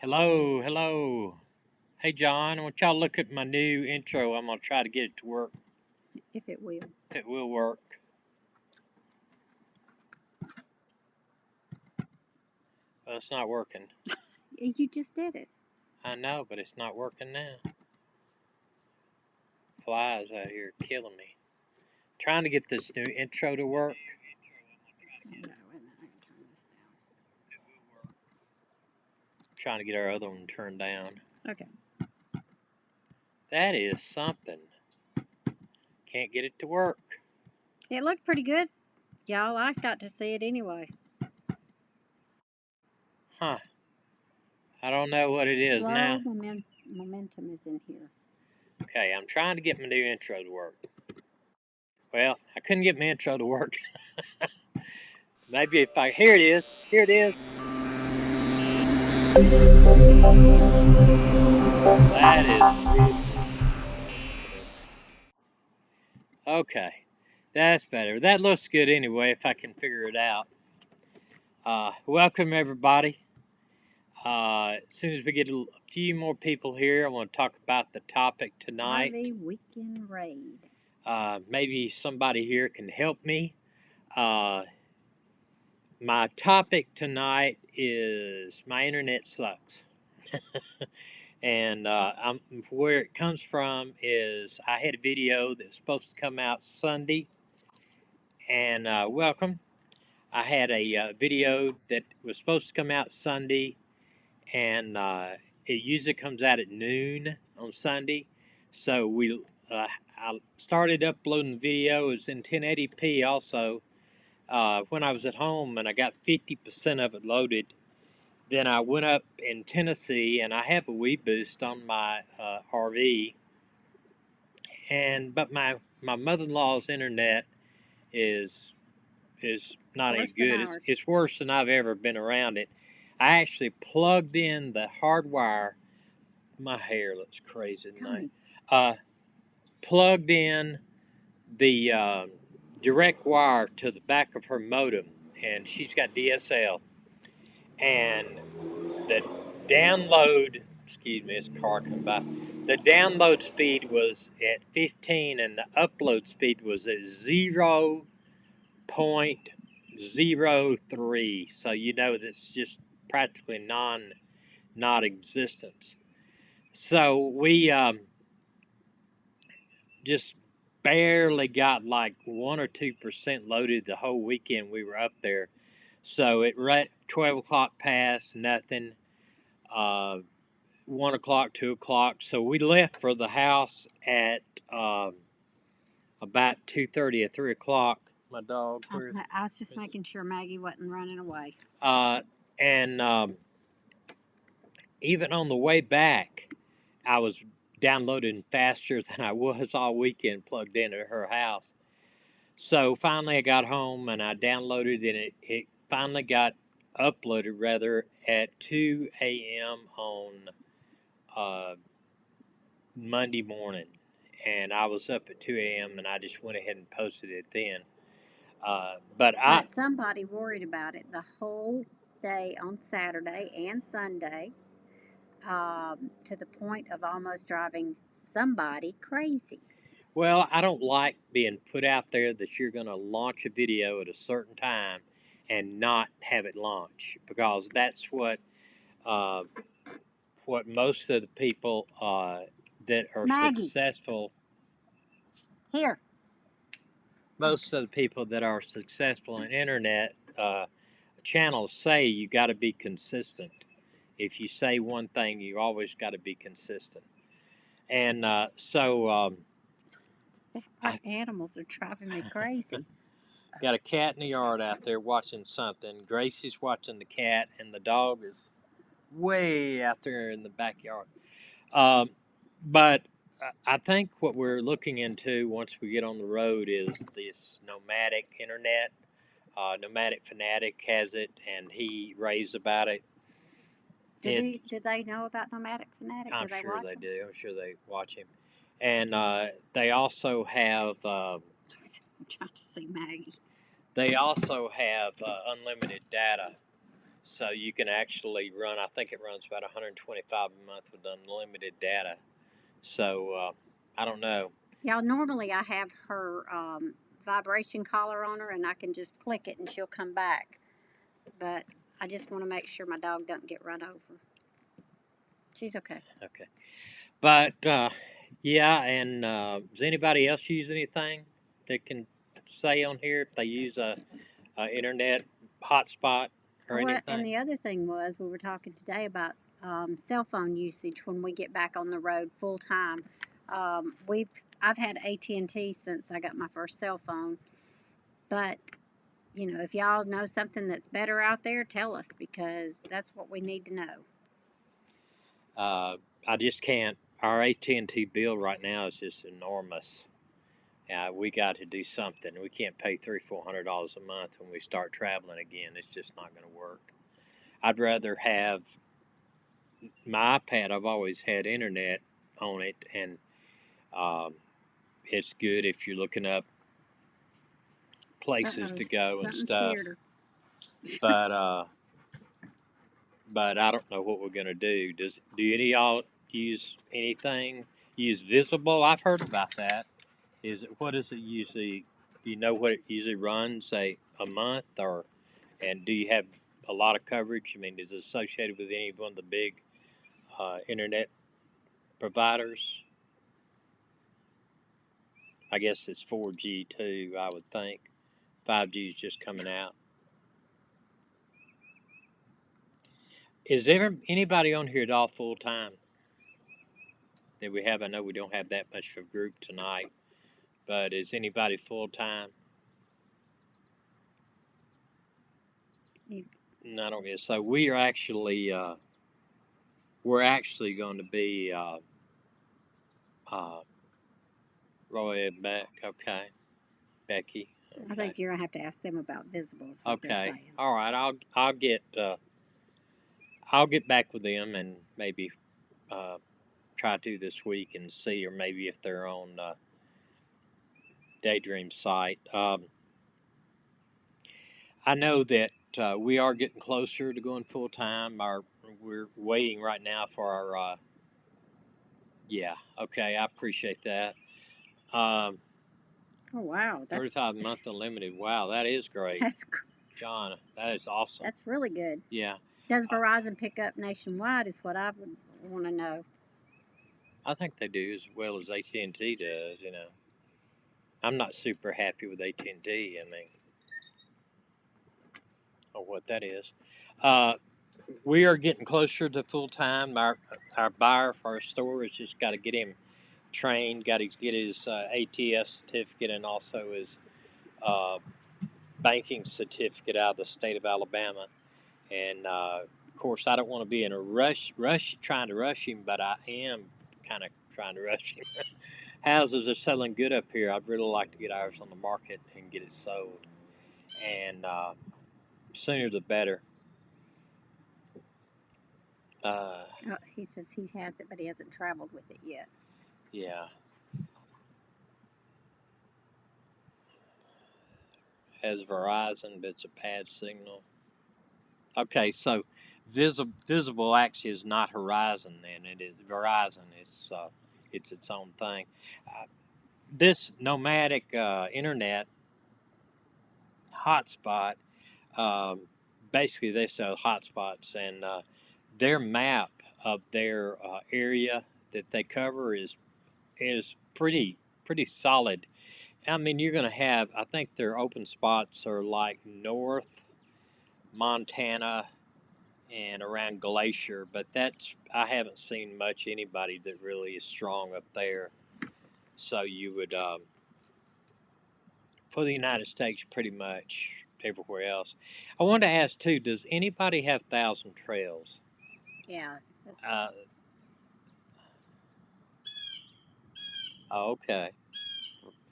Hello, hello. Hey, John, I want y'all to look at my new intro. I'm going to try to get it to work. If it will. If it will work. Well, it's not working. You just did it. I know, but it's not working now. Flies out here killing me. Trying to get this new intro to work. Oh, no, wait a minute. I can turn this down. Trying to get our other one turned down. Okay. That is something. Can't get it to work. It looked pretty good. Y'all, I got to see it anyway. Huh. I don't know what it is now. Momentum is in here. Okay, I'm trying to get my new intro to work. Well, I couldn't get my intro to work. Maybe if I... Here it is. Here it is. That is... Okay. That's better. That looks good anyway if I can figure it out. Welcome everybody. As soon as we get a few more people here, I want to talk about the topic tonight. RV Weekend Raid. Maybe somebody here can help me. My topic tonight is my internet sucks. And where it comes from is I had a video that was supposed to come out Sunday. And welcome. I had a video that was supposed to come out Sunday, and it usually comes out at noon on Sunday. So I started uploading the video. It was in 1080p also. When I was at home and I got 50% of it loaded, then I went up in Tennessee, and I have a Wii Boost on my RV. But my mother-in-law's internet is not any good. It's worse than I've ever been around it. I actually plugged in the hard wire. My hair looks crazy tonight. Plugged in the direct wire to the back of her modem, and she's got DSL. And the download, excuse me, it's a car coming by. The download speed was at 15, and the upload speed was at 0.03, so you know that's just practically non-existent. So we just barely got like 1 or 2% loaded the whole weekend we were up there. So at 12 o'clock past, nothing. 1 o'clock, 2 o'clock. So we left for the house at about 2:30 or 3 o'clock. My dog. I was just making sure Maggie wasn't running away. And even on the way back, I was downloading faster than I was all weekend plugged into her house. So finally I got home and I downloaded, and it finally got uploaded rather at 2 a.m. on Monday morning. And I was up at 2 a.m. and I just went ahead and posted it then. But somebody worried about it the whole day on Saturday and Sunday, to the point of almost driving somebody crazy. Well, I don't like being put out there that you're going to launch a video at a certain time and not have it launch, because that's what most of the people that are successful. Here. Most of the people that are successful in internet channels say you got to be consistent. If you say one thing, you always got to be consistent. And animals are driving me crazy. Got a cat in the yard out there watching something. Gracie's watching the cat, and the dog is way out there in the backyard. But I think what we're looking into once we get on the road is this nomadic internet. Nomadic Fanatic has it, and he raves about it. Did they know about Nomadic Fanatic? I'm sure they do. I'm sure they watch him. And they also have... I'm trying to see Maggie. They also have unlimited data. So you can actually run, I think it runs about 125 a month with unlimited data. So I don't know. Yeah, normally I have her vibration collar on her, and I can just click it and she'll come back. But I just want to make sure my dog doesn't get run over. She's okay. Okay. But yeah, and does anybody else use anything that can say on here if they use a internet hotspot or Well, and anything? the other thing was we were talking today about cell phone usage when we get back on the road full time. I've had AT&T since I got my first cell phone, but if y'all know something that's better out there, tell us because that's what we need to know. I just can't. Our AT&T bill right now is just enormous. We got to do something. We can't pay $300-400 a month when we start traveling again. It's just not going to work. I'd rather have my iPad. I've always had internet on it, and um, it's good if you're looking up places Uh-oh, to go and something stuff. scared her. But but I don't know what we're gonna do. Do any of y'all use anything? Use Visible? I've heard about that. What is it usually? Do you know what it usually runs? Say a month, or and do you have a lot of coverage? I mean, is it associated with any one of the big internet providers? I guess it's 4G too. I would think 5G is just coming out. Is there anybody on here at all full time that we have? I know we don't have that much of a group tonight, but is anybody full time? No, I don't guess so. We're actually going to be uh, Roy and Beck. Okay, Becky. I Okay, think you're gonna have to ask them about visibles. What they're okay. saying. All right. I'll get back with them and maybe uh, try to this week and see, or maybe if they're on Daydream site. I know that we are getting closer to going full time. We're waiting right now for our. Yeah. Okay. I appreciate that. Um, Oh wow, 35 month unlimited. Wow, that is great, that's John. That is awesome. that's really good. Yeah. Does Verizon pick up nationwide? Is what I would want to know. I think they do as well as AT&T does. I'm not super happy with AT&T. I mean, or what that is. Uh, we are getting closer to full time. Our buyer for our store has just got to get him trained, got to get his ATS certificate and also his uh, banking certificate out of the state of Alabama. And of course, I don't want to be in a trying to rush him, but I am kind of trying to rush him. Houses are selling good up here. I'd really like to get ours on the market and get it sold, and sooner the better. Oh, he says he has it, but he hasn't traveled with it yet. Yeah, has Verizon, but it's a bad signal. Okay, so Visible actually is not Horizon. Then it is Verizon. It's its own thing. This nomadic internet hotspot, um, basically they sell hotspots, and their map of their area that they cover is pretty solid. I mean, you're going to have. I think their open spots are like North Montana and around Glacier, but I haven't seen much anybody that really is strong up there. So you would for the United States, pretty much everywhere else. I wanted to ask too: does anybody have Thousand Trails? Yeah. Uh, okay,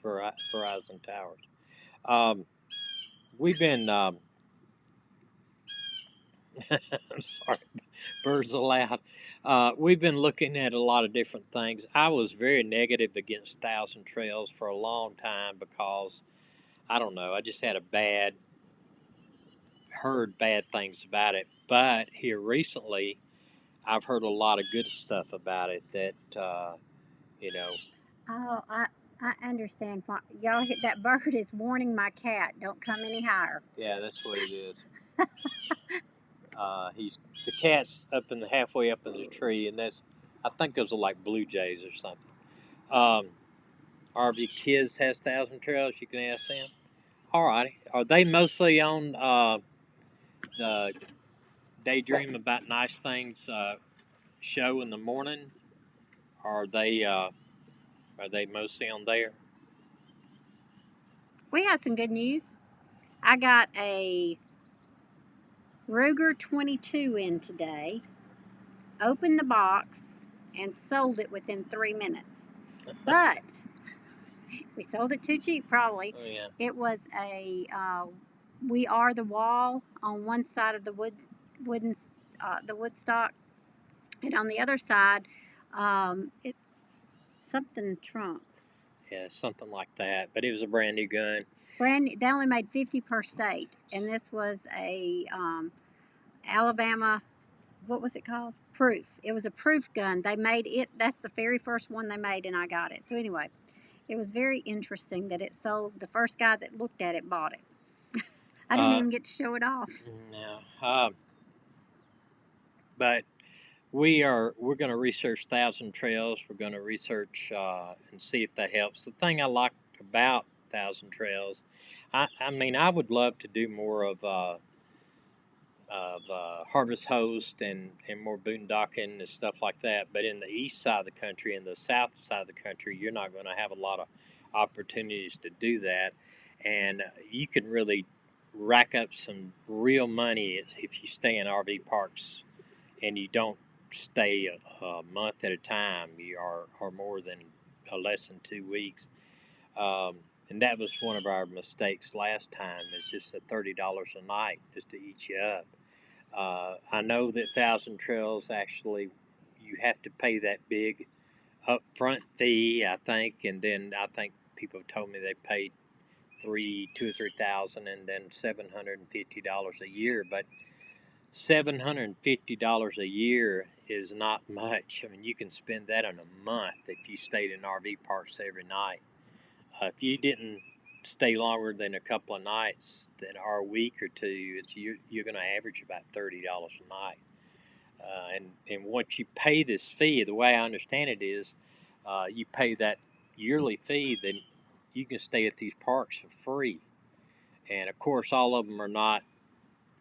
for Verizon Towers. Um, we've been. I'm sorry, birds aloud. We've been looking at a lot of different things. I was very negative against Thousand Trails for a long time because I don't know. I just had heard bad things about it. But here recently, I've heard a lot of good stuff about it. That you know, Oh, I understand. Why y'all hit that bird is warning my cat. Don't come any higher. yeah, that's what it is. He's the cat's up in the halfway up in the tree, and I think those are like blue jays or something. Um, RV Kids has Thousand Trails. You can ask them. All righty. Are they mostly on the Daydream About Nice Things show in the morning? Or are they mostly on there? We have some good news. I got a Ruger 22 in today, opened the box, and sold it within 3 minutes. But we sold it too cheap, probably. Oh yeah. It was a We Are the Wall on one side of the the wood stock, and on the other side, it's something Trump. Yeah, something like that. But it was a brand new gun. They only made 50 per state, and this was a Alabama. What was it called? Proof. It was a proof gun. They made it. That's the very first one they made, and I got it. So anyway, it was very interesting that it sold. The first guy that looked at it bought it. I didn't Uh, even get to show it off. no. But we're going to research Thousand Trails. We're going to research and see if that helps. The thing I like about Thousand Trails, I mean, I would love to do more of Harvest Host and more boondocking and stuff like that. But in the east side of the country and the south side of the country, you're not going to have a lot of opportunities to do that. And you can really rack up some real money if you stay in RV parks and you don't stay a month at a time. You are more than less than 2 weeks. And that was one of our mistakes last time. It's just at $30 a night just to eat you up. I know that Thousand Trails actually you have to pay that big upfront fee, I think, and then I think people have told me they paid 2 or 3 thousand, and then $750 a year. But $750 a year is not much. I mean, you can spend that in a month if you stayed in RV parks every night. If you didn't stay longer than a couple of nights, or a week or two, you're going to average about $30 a night. And once you pay this fee, the way I understand it is, you pay that yearly fee, then you can stay at these parks for free. And of course, all of them are not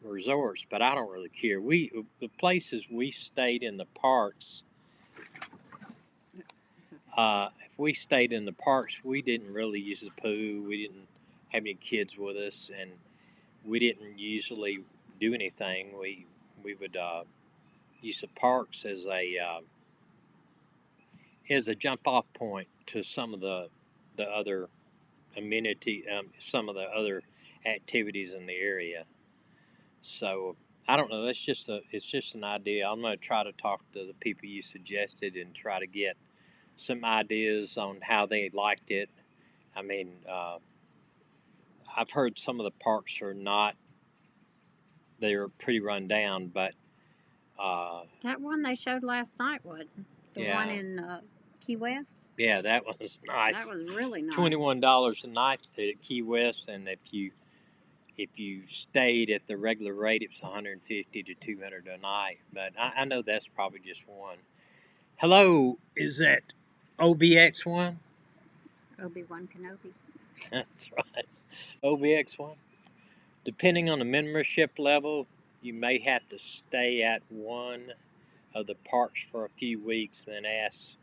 resorts, but I don't really care. The places we stayed in the parks. If we stayed in the parks, we didn't really use the pool. We didn't have any kids with us, and we didn't usually do anything. We would use the parks as a jump off point to some of the other some of the other activities in the area. So I don't know. It's just an idea. I'm going to try to talk to the people you suggested and try to get some ideas on how they liked it. I mean, I've heard some of the parks are not, they're pretty run down, but That one they showed last night, wasn't the one yeah, in Key West? yeah, that was That nice. was really nice. $21 a night at Key West, and if you stayed at the regular rate, it's 150 to 200 a night. But I know that's probably just one. Hello, is that OBX1? Obi-Wan Kenobi. That's right, OBX1. Depending on the membership level, you may have to stay at one of the parks for a few weeks, then ask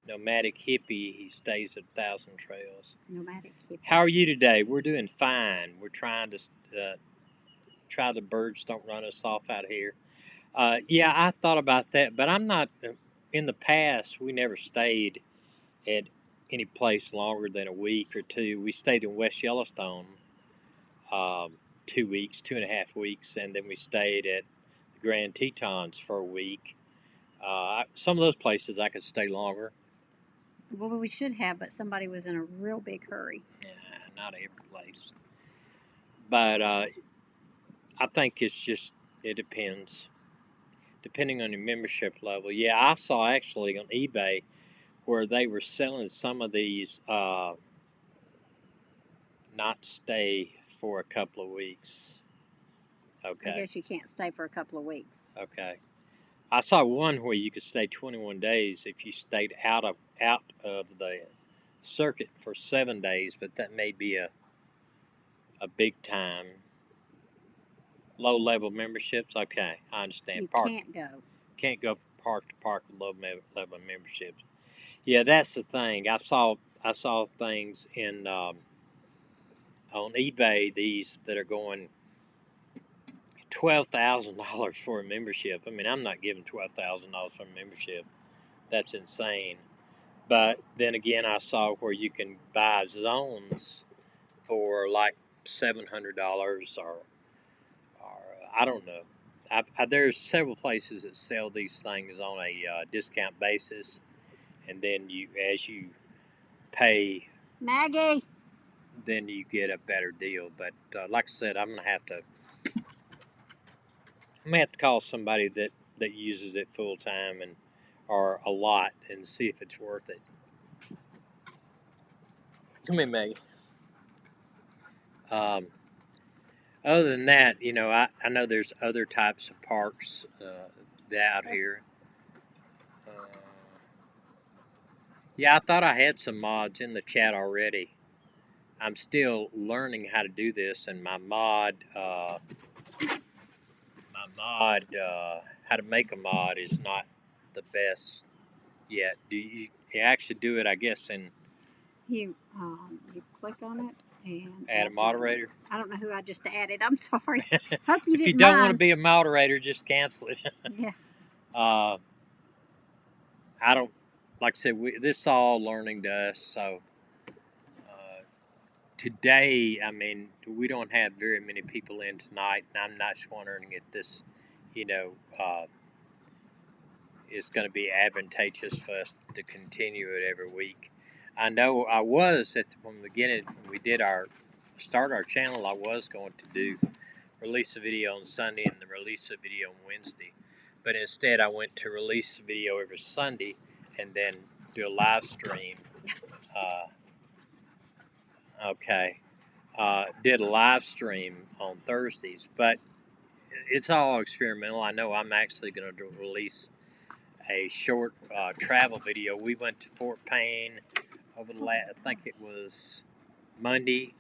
Nomadic Hippie. He stays at Thousand Trails. Nomadic hippie. How are you today? We're doing fine. We're trying to try the birds don't run us off out here. Yeah, I thought about that, but I'm not. In the past, we never stayed at any place longer than a week or two. We stayed in West Yellowstone 2 weeks, 2.5 weeks, and then we stayed at the Grand Tetons for a week. Some of those places I could stay longer. Well, we should have, but somebody was in a real big hurry. Not every place, but I think it depends. depending on your membership level. Yeah, I saw actually on eBay where they were selling some of these not stay for a couple of weeks. I Okay. guess you can't stay for a couple of weeks. Okay. I saw one where you could stay 21 days if you stayed out of the circuit for 7 days, but that may be a big time. Low level memberships. Okay, I understand. You Park can't go from park to park with low level memberships. Yeah, that's the thing. I saw things in on eBay, these that are going $12,000 for a membership. I mean, I'm not giving $12,000 for a membership. That's insane. But then again, I saw where you can buy zones for like $700 or I don't know. There's several places that sell these things on a discount basis, and then as you pay, Maggie! then you get a better deal. But like I said, I'm gonna have to call somebody that uses it full time and or a lot and see if it's worth it. Come here, Maggie. Um, Other than that, I know there's other types of parks out here. Uh, yeah, I thought I had some mods in the chat already. I'm still learning how to do this, and how to make a mod is not the best yet. Do you actually do it? I guess in You click on it and add a moderator. I don't know who I just added. I'm sorry. Hope you If you didn't don't want to mind. be a moderator, just cancel it. Yeah. uh, I don't like I said. This is all learning to us, so. Uh, Today, I mean, we don't have very many people in tonight, and I'm not wondering if this, you know, uh, is going to be advantageous for us to continue it every week. I know I was from the beginning when we did start our channel. I was going to release a video on Sunday and then release a video on Wednesday, but instead I went to release a video every Sunday and then do a live stream. Uh, okay. Did a live stream on Thursdays, but it's all experimental. I know I'm actually going to release a short travel video. We went to Fort Payne over I think it was Monday.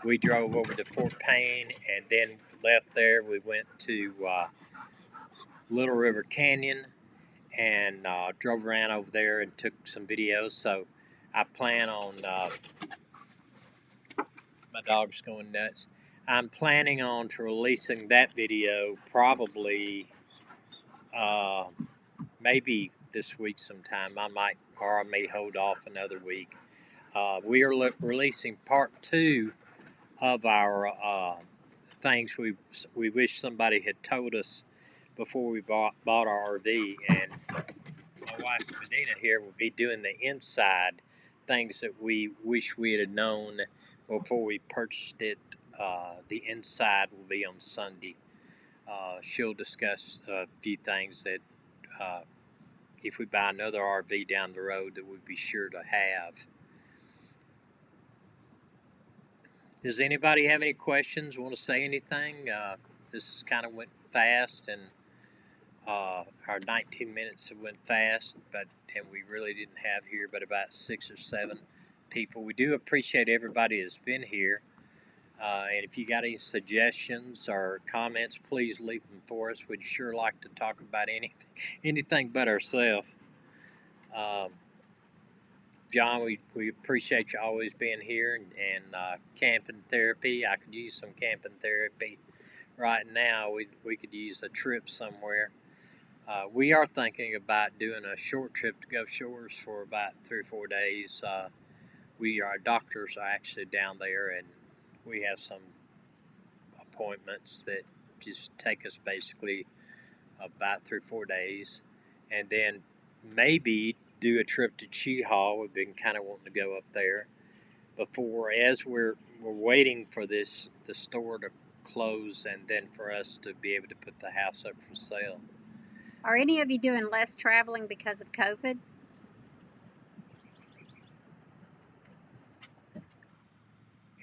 We drove over to Fort Payne and then left there. We went to Little River Canyon and drove around over there and took some videos. So I plan on my dog's going nuts. I'm planning on to releasing that video probably uh, maybe this week sometime. I may hold off another week. We are releasing part 2 of our things we wish somebody had told us before we bought our RV. And my wife Meddena here will be doing the inside things that we wish we had known before we purchased it. The inside will be on Sunday. She'll discuss a few things that if we buy another RV down the road that we'd be sure to have. Does anybody have any questions? Want to say anything? This kind of went fast, and our 19 minutes went fast, and we really didn't have here but about 6 or 7 people. We do appreciate everybody that's been here. And if you got any suggestions or comments, please leave them for us. We'd sure like to talk about anything but ourselves. John, we appreciate you always being here and camping therapy. I could use some camping therapy right now. We could use a trip somewhere. We are thinking about doing a short trip to Gulf Shores for about 3 or 4 days. Our doctors are actually down there, and we have some appointments that just take us basically about 3 or 4 days, and then maybe do a trip to Cheehaw. We've been kind of wanting to go up there before, as we're waiting for the store to close, and then for us to be able to put the house up for sale. Are any of you doing less traveling because of COVID?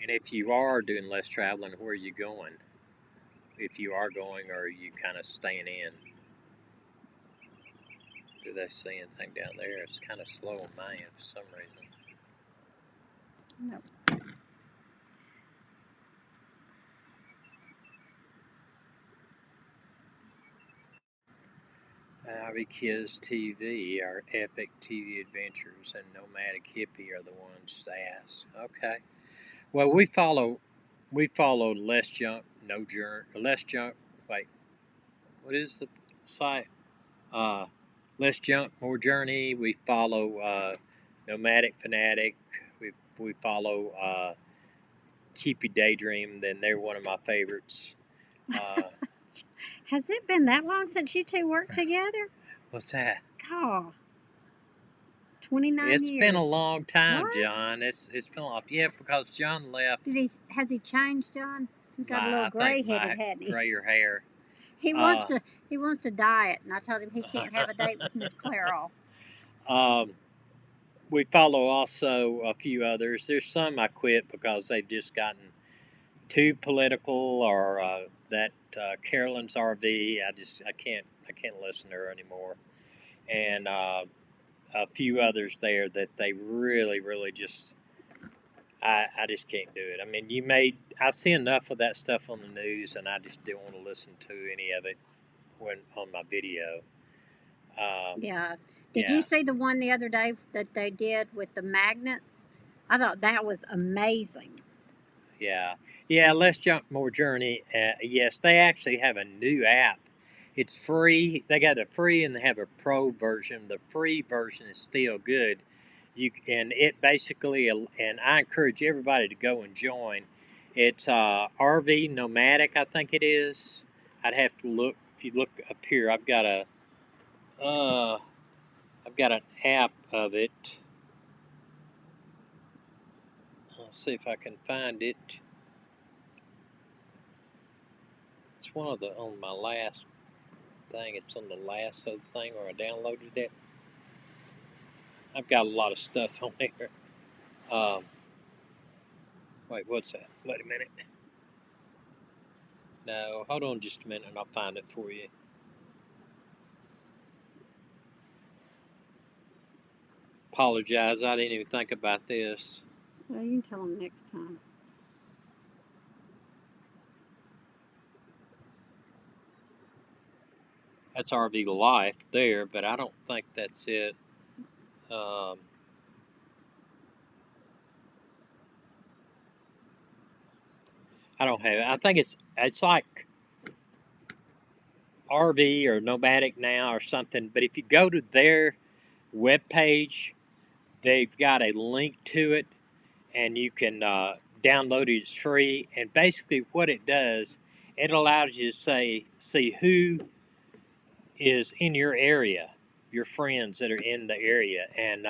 And if you are doing less traveling, where are you going? If you are going, or are you kind of staying in? Do they see anything down there? It's kind of slow on my end for some reason. No. RV Kids TV, our epic TV adventures, and Nomadic Hippie are the ones to ask. Okay. Well, we follow Less Junk, No Journey, Less Junk. Wait, what is the site? Uh, Less Junk, More Journey. We follow Nomadic Fanatic. We follow Keep You Daydream. Then they're one of my favorites. Uh, Has it been that long since you two worked together? what's that? God, 29 It's been a years. long time, What? John. It's been a long. Yeah, because John left. Has he changed, John? He got a little I think gray headed, my hadn't he? grayer hair. He wants Uh, to he wants to diet, and I told him he can't have a date with Miss Clairol. um, we follow also a few others. There's some I quit because they've just gotten too political, or that Carolyn's RV. I can't listen to her anymore. And a few others there that they really just I just can't do it. I mean, I see enough of that stuff on the news, and I just don't want to listen to any of it when on my video. Yeah. Did you Yeah, see the one the other day that they did with the magnets? I thought that was amazing. yeah. Less Junk, More Journey. Yes, they actually have a new app. It's free. They got a free and they have a pro version. The free version is still good. And it basically, and I encourage everybody to go and join. It's RV Nomadic, I think it is. I'd have to look. If you look up here, uh, I've got an app of it. I'll see if I can find it. It's one of the on my last thing. It's on the last other thing where I downloaded it. I've got a lot of stuff on here. Um, wait, what's that? Wait a minute. No, hold on just a minute and I'll find it for you. Apologize, I didn't even think about this. Well, you can tell them next time. That's RV Life there, but I don't think that's it. Um, I don't have it. I think it's like RV or Nomadic Now or something. But if you go to their webpage, they've got a link to it, and you can download it. It's free, and basically what it does, it allows you to see who is in your area, your friends that are in the area, and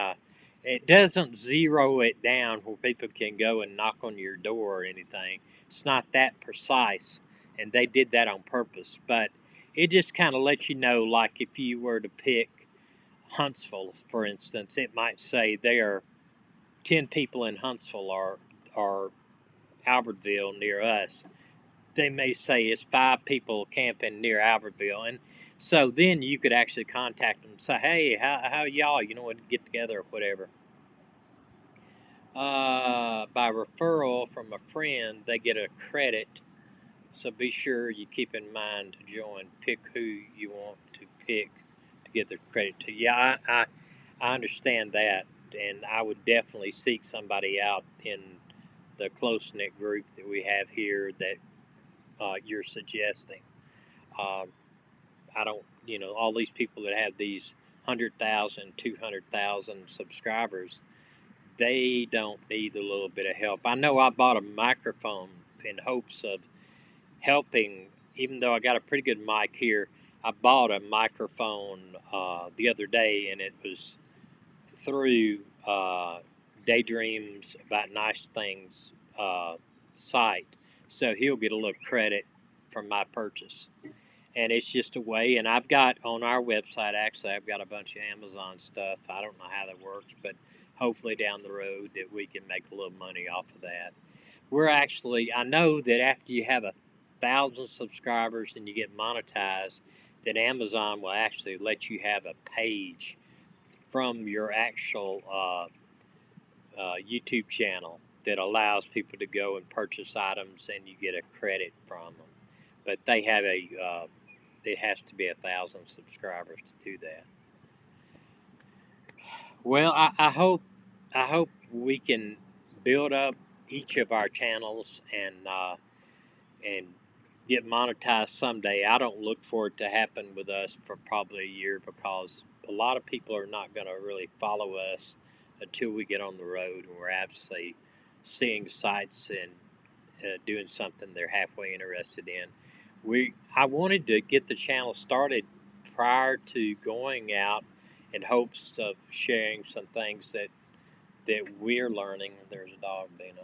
it doesn't zero it down where people can go and knock on your door or anything. It's not that precise, and they did that on purpose. But it just kind of lets you know, like if you were to pick Huntsville, for instance, it might say there are 10 people in Huntsville or Albertville near us. They may say it's 5 people camping near Albertville, and so then you could actually contact them and say, "Hey, how y'all? You know, what, get together or whatever." By referral from a friend, they get a credit. So be sure you keep in mind to join. Pick who you want to pick to get the credit to. Yeah, I understand that, and I would definitely seek somebody out in the close knit group that we have here that you're suggesting. Um, I don't, all these people that have these 100,000, 200,000 subscribers, they don't need a little bit of help. I know I bought a microphone in hopes of helping, even though I got a pretty good mic here. I bought a microphone the other day, and it was through Daydreams About Nice Things site. So he'll get a little credit from my purchase. And it's just a way. And I've got on our website, actually, I've got a bunch of Amazon stuff. I don't know how that works, but hopefully down the road that we can make a little money off of that. I know that after you have 1,000 subscribers and you get monetized, that Amazon will actually let you have a page from your actual YouTube channel that allows people to go and purchase items and you get a credit from them. But they have it has to be 1,000 subscribers to do that. Well, I hope we can build up each of our channels and get monetized someday. I don't look for it to happen with us for probably a year because a lot of people are not going to really follow us until we get on the road and we're actually seeing sights and doing something they're halfway interested in. I wanted to get the channel started prior to going out in hopes of sharing some things that we're learning. There's a dog, Dina.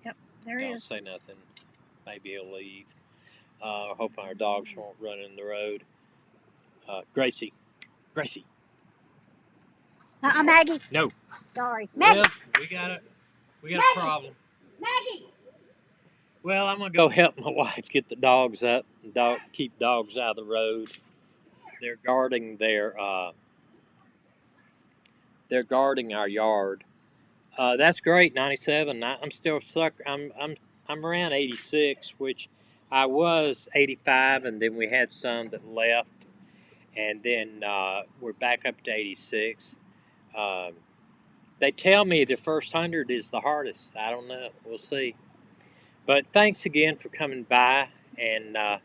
Yep, there Don't is. say nothing. Maybe he'll leave. Hoping our dogs won't run in the road. Gracie. Maggie. No. Sorry, Maggie. Well, we got a Maggie. problem. Maggie. Well, I'm gonna go help my wife get the dogs up. Keep dogs out of the road. They're guarding they're guarding our yard. That's great. 97. I'm still suck. I'm around 86, which I was 85, and then we had some that left, and then we're back up to 86. Um, they tell me the first 100 is the hardest. I don't know. We'll see. But thanks again for coming by, and I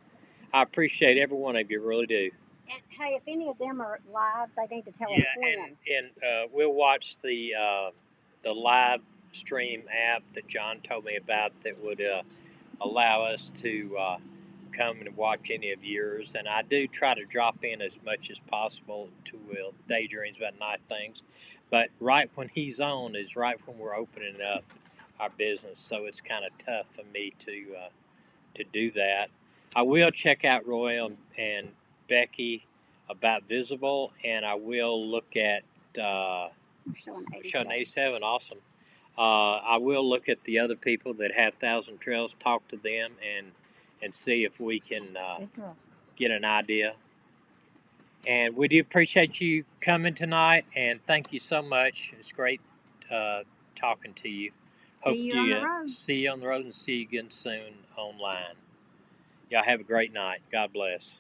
appreciate every one of you. Really do. And hey, if any of them are live, they need to tell us Yeah, when. and we'll watch the live stream app that John told me about that would allow us to come and watch any of yours. And I do try to drop in as much as possible to daydreams about night things. But right when he's on is right when we're opening up our business, so it's kind of tough for me to do that. I will check out Roy and Becky about Visible, and I will look at Showing showing 87. 87. Awesome. I will look at the other people that have Thousand Trails, talk to them, and see if we can get an idea. And we do appreciate you coming tonight, and thank you so much. It's great talking to you. Hope See you on the road. See you on the road and see you again soon online. Y'all have a great night. God bless.